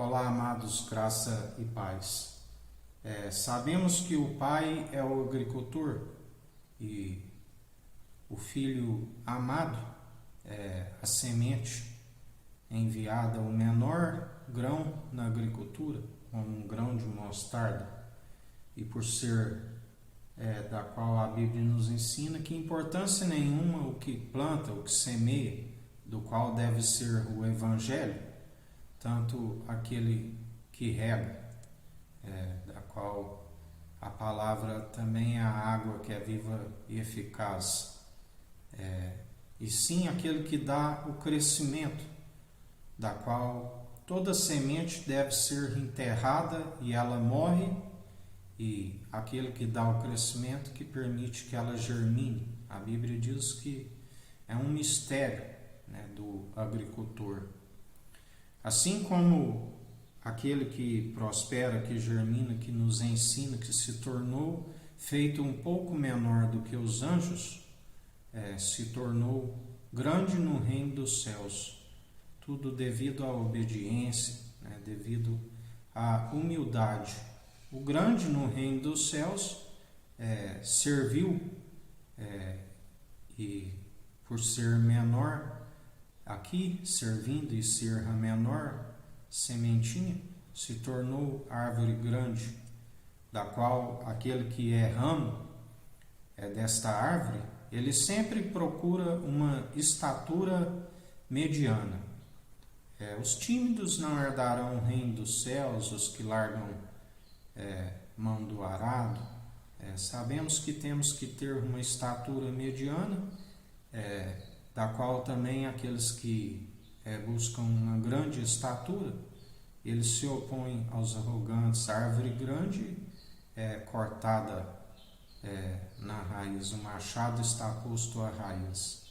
Olá, amados, graça e paz. Sabemos que o pai é o agricultor e o filho amado é a semente enviada, o menor grão na agricultura, como um grão de mostarda, e por ser da qual a Bíblia nos ensina que importância nenhuma o que planta, o que semeia, do qual deve ser o Evangelho, tanto aquele que rega, da qual a palavra também é a água que é viva e eficaz, e sim aquele que dá o crescimento, da qual toda semente deve ser enterrada e ela morre, e aquele que dá o crescimento que permite que ela germine. A Bíblia diz que é um mistério, do agricultor. Assim como aquele que prospera, que germina, que nos ensina, que se tornou feito um pouco menor do que os anjos, se tornou grande no reino dos céus. Tudo devido à obediência, devido à humildade. O grande no reino dos céus serviu e por ser menor aqui, servindo e ser a menor sementinha, se tornou árvore grande, da qual aquele que é ramo desta árvore, ele sempre procura uma estatura mediana. Os tímidos não herdarão o reino dos céus, os que largam mão do arado. Sabemos que temos que ter uma estatura mediana, da qual também aqueles que buscam uma grande estatura, eles se opõem aos arrogantes. A árvore grande é cortada na raiz, o machado está posto à raiz.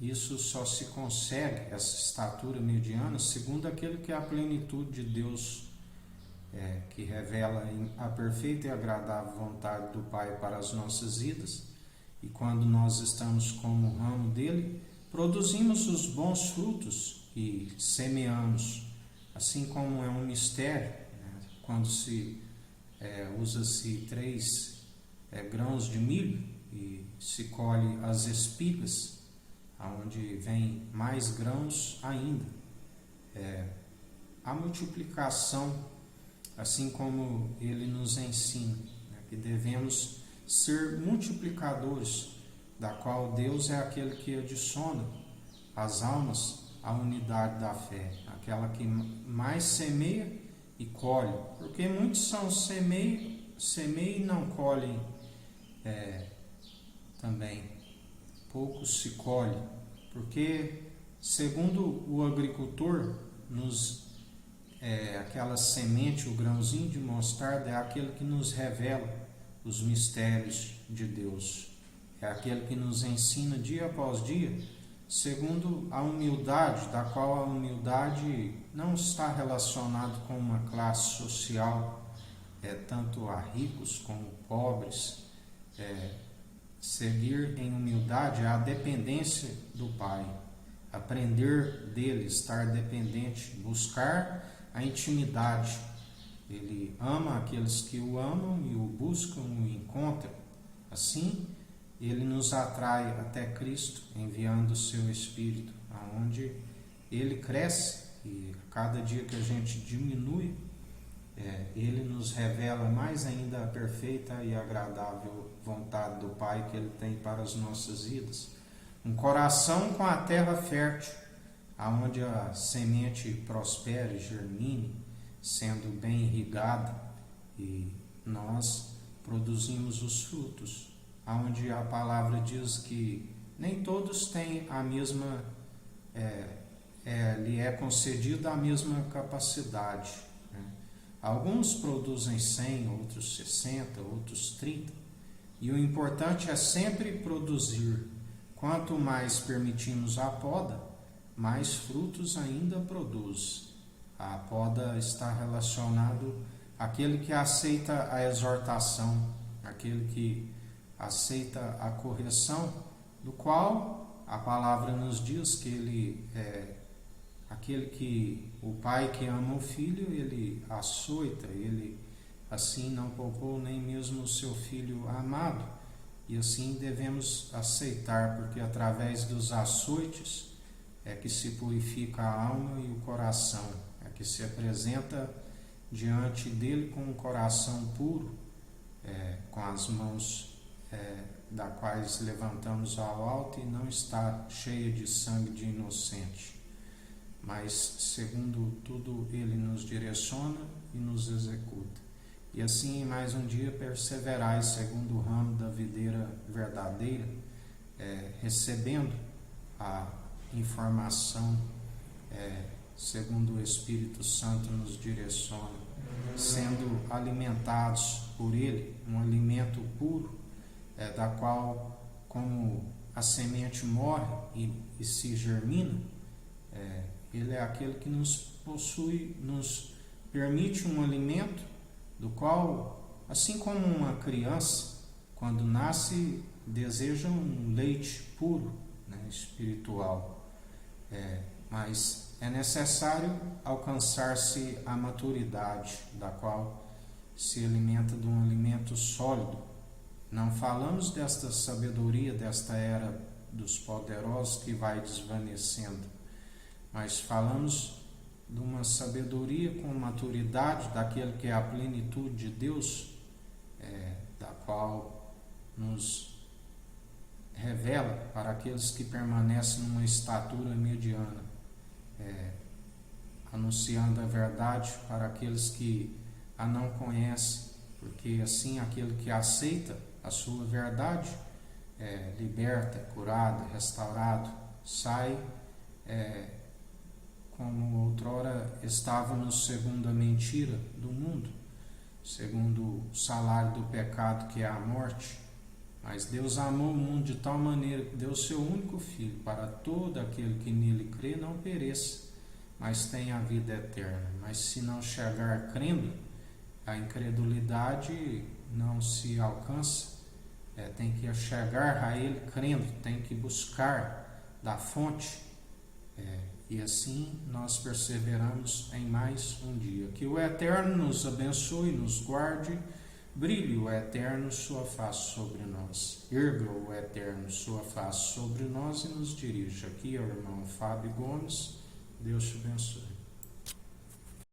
Isso só se consegue, essa estatura mediana, segundo aquele que é a plenitude de Deus, que revela a perfeita e agradável vontade do Pai para as nossas vidas. E quando nós estamos como ramo dele, produzimos os bons frutos e semeamos, assim como é um mistério, quando usa-se 3 grãos de milho e se colhe as espigas, aonde vem mais grãos ainda. A multiplicação, assim como ele nos ensina, que devemos ser multiplicadores, da qual Deus é aquele que adiciona às almas a unidade da fé, aquela que mais semeia e colhe, porque muitos são semeiam e não colhem também, poucos se colhem, porque segundo o agricultor, aquela semente, o grãozinho de mostarda, é aquele que nos revela os mistérios de Deus. É aquele que nos ensina dia após dia, segundo a humildade, da qual a humildade não está relacionada com uma classe social, tanto a ricos como pobres. Seguir em humildade é a dependência do Pai, aprender dele, estar dependente, buscar a intimidade. Ele ama aqueles que o amam e o buscam, o encontram. Assim, ele nos atrai até Cristo, enviando o seu Espírito, aonde ele cresce, e a cada dia que a gente diminui, ele nos revela mais ainda a perfeita e agradável vontade do Pai que ele tem para as nossas vidas. Um coração com a terra fértil, aonde a semente prospere, germine, sendo bem irrigada, e nós produzimos os frutos, onde a palavra diz que nem todos têm a mesma, lhe é concedida a mesma capacidade. Alguns produzem 100, outros 60, outros 30, e o importante é sempre produzir. Quanto mais permitimos a poda, mais frutos ainda produz. A poda está relacionado àquele que aceita a exortação, aquele que aceita a correção, do qual a palavra nos diz que ele o pai que ama o filho, ele açoita, ele assim não poupou nem mesmo o seu filho amado. E assim devemos aceitar, porque através dos açoites é que se purifica a alma e o coração, é que se apresenta diante dele com um coração puro, com as mãos da quais levantamos ao alto, e não está cheia de sangue de inocente, mas segundo tudo ele nos direciona e nos executa. E assim mais um dia perseverai segundo o ramo da videira verdadeira, recebendo a informação segundo o Espírito Santo nos direciona, sendo alimentados por ele, um alimento puro, da qual, como a semente morre e se germina, ele é aquele que nos possui, nos permite um alimento do qual, assim como uma criança, quando nasce, deseja um leite puro, espiritual, mas é necessário alcançar-se a maturidade, da qual se alimenta de um alimento sólido. Não falamos desta sabedoria, desta era dos poderosos que vai desvanecendo, mas falamos de uma sabedoria com maturidade, daquele que é a plenitude de Deus, da qual nos revela para aqueles que permanecem numa estatura mediana, anunciando a verdade para aqueles que a não conhecem, porque assim aquele que aceita a sua verdade liberta, curado, restaurado, sai como outrora estávamos segundo a mentira do mundo, segundo o salário do pecado, que é a morte. Mas Deus amou o mundo de tal maneira que deu seu único Filho, para todo aquele que nele crê não pereça, mas tenha a vida eterna. Mas se não chegar crendo, a incredulidade não se alcança. Tem que chegar a ele crendo, tem que buscar da fonte, e assim nós perseveramos em mais um dia. Que o Eterno nos abençoe, nos guarde, brilhe o Eterno sua face sobre nós, erga o Eterno sua face sobre nós e nos dirija. Aqui é o irmão Fábio Gomes. Deus te abençoe.